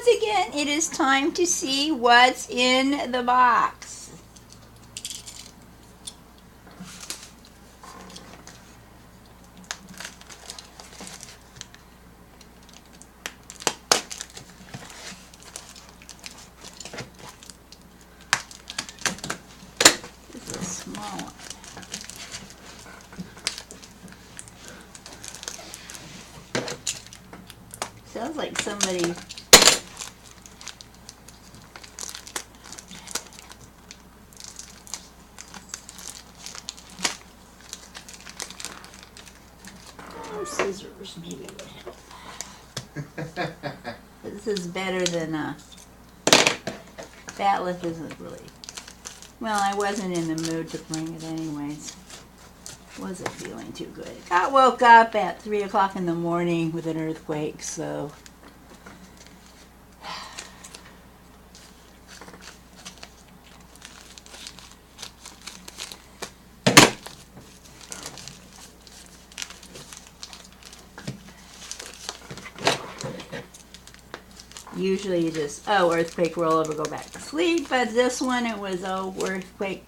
once again, it is time to see what's in the box. This is a small one. Sounds like somebody scissors maybe would help. This is better than Batleth isn't really. Well, I wasn't in the mood to bring it anyways. Wasn't feeling too good. Got woke up at 3 o'clock in the morning with an earthquake, so usually you just, earthquake, roll over, go back to sleep. But this one, it was, earthquake,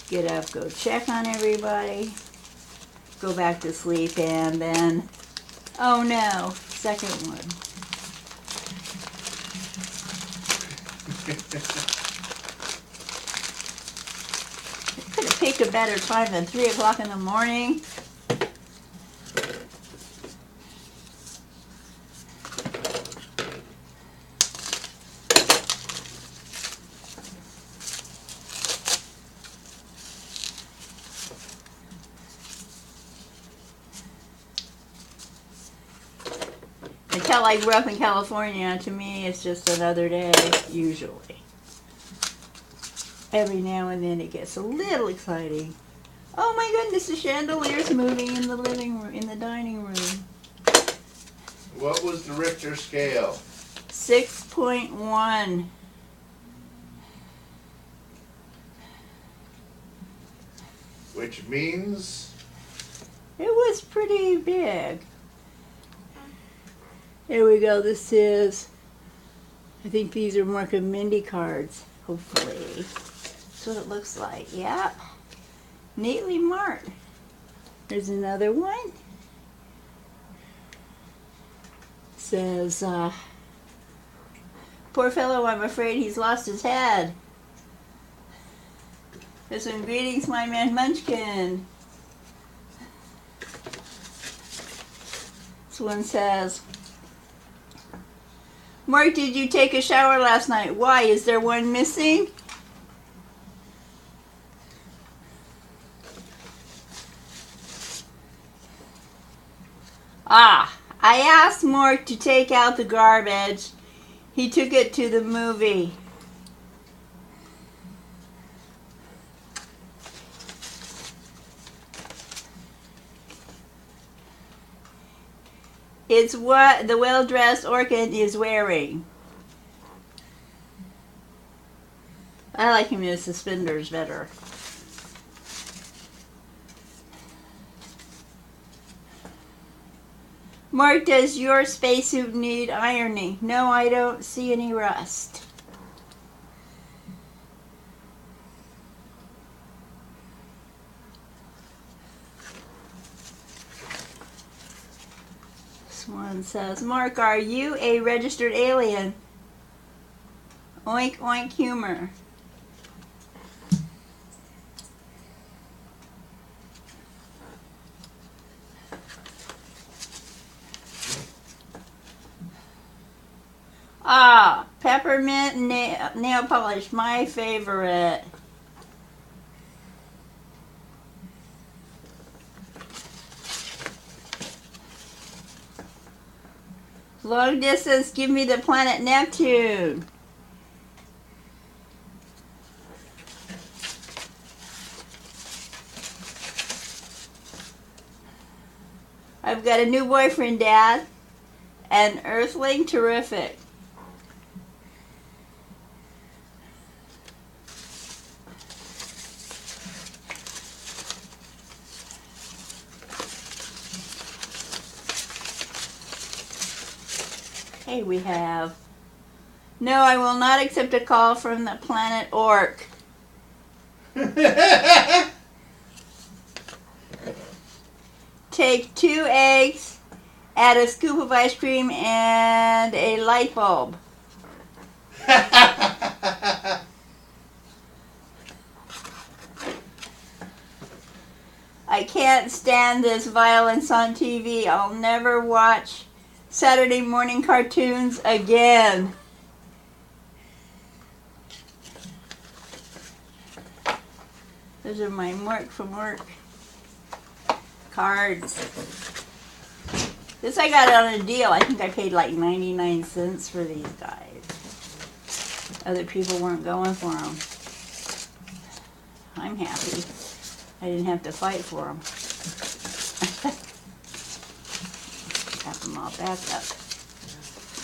get up, go check on everybody, go back to sleep, and then, oh no, second one. Could have picked a better time than 3 o'clock in the morning. Until I grew up in California, to me it's just another day, usually. Every now and then it gets a little exciting. Oh my goodness, the chandelier's moving in the living room, in the dining room. What was the Richter scale? 6.1. Which means? It was pretty big. Here we go. This is, I think these are Mark and Mindy cards, hopefully. That's what it looks like. Yeah. Neatly marked. There's another one. Says, poor fellow, I'm afraid he's lost his head. There's some greetings, my man Munchkin. This one says, Mark, did you take a shower last night? Why? Is there one missing? I asked Mark to take out the garbage. He took it to the movie. It's what the well-dressed orchid is wearing. I like him in his suspenders better. Mark, does your spacesuit need ironing? No, I don't see any rust. This one says, Mark, are you a registered alien? Oink, oink, humor. Peppermint nail polish, my favorite. Long distance, give me the planet Neptune. I've got a new boyfriend, Dad. An Earthling, terrific. Okay, we have No, I will not accept a call from the planet Orc. Take 2 eggs, add a scoop of ice cream, and a light bulb. I can't stand this violence on TV. I'll never watch Saturday morning cartoons again. Those are my work from work cards. This I got on a deal. I think I paid like 99 cents for these guys. Other people weren't going for them. I'm happy. I didn't have to fight for them. Tap them all back up.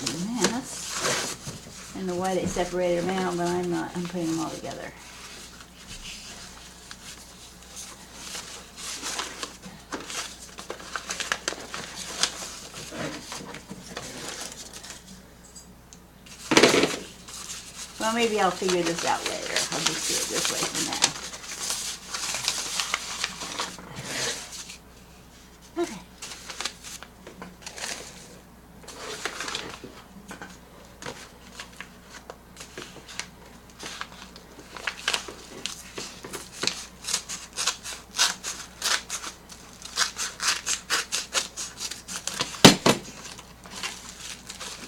And this. I don't know why they separated them out, but I'm not. I'm putting them all together. Well, maybe I'll figure this out later. I'll just do it this way for now. Okay.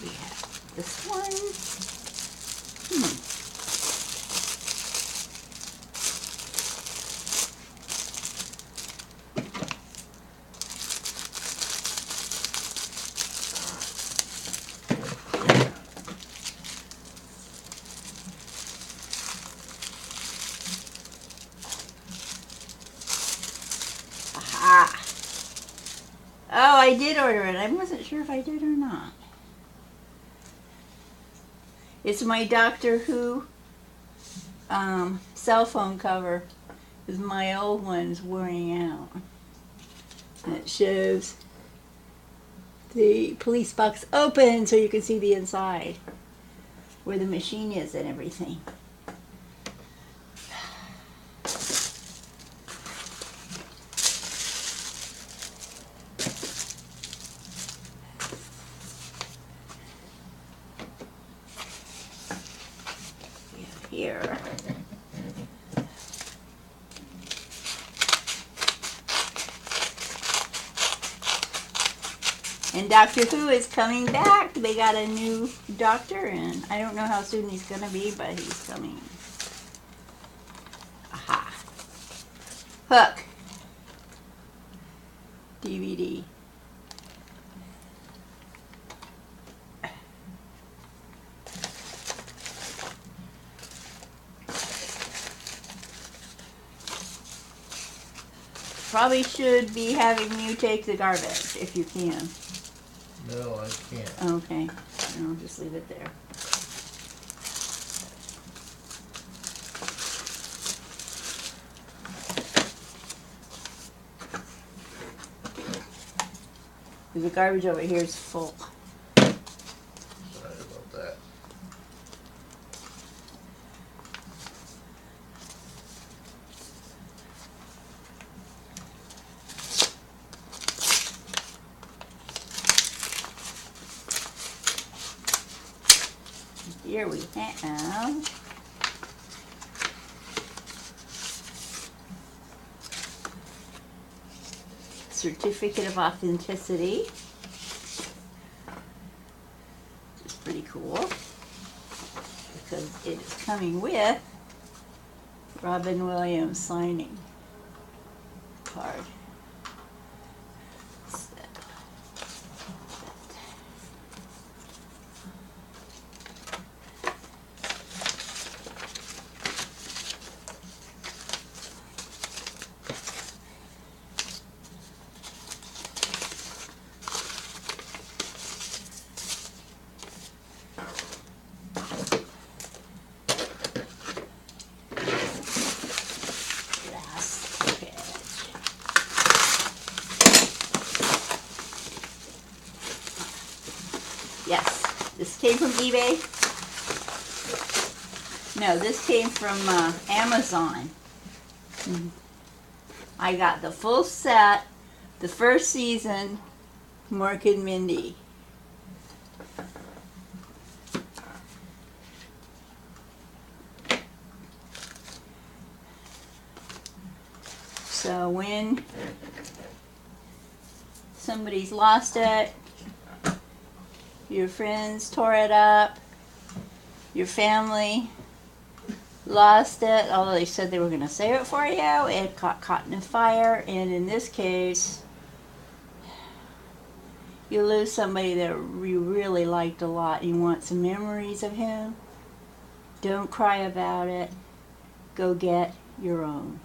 We have this one. Aha! Oh, I did order it. I wasn't sure if I did or not. It's my Doctor Who cell phone cover, because my old one's wearing out. And it shows the police box open so you can see the inside, where the machine is and everything. Here. And Doctor Who is coming back. They got a new doctor, and I don't know how soon he's going to be, but he's coming. Aha. Hook. DVD. Probably should be having you take the garbage if you can. No, I can't. Okay, I'll just leave it there. The garbage over here is full. Sorry about that. Here we have certificate of authenticity. Which is pretty cool because it is coming with Robin Williams signing card. Yes, this came from eBay. No, this came from Amazon. I got the full set, the first season, Mork and Mindy. So when somebody's lost it, your friends tore it up, your family lost it, although they said they were going to save it for you, it got caught in a fire, and in this case, you lose somebody that you really liked a lot. You want some memories of him. Don't cry about it. Go get your own.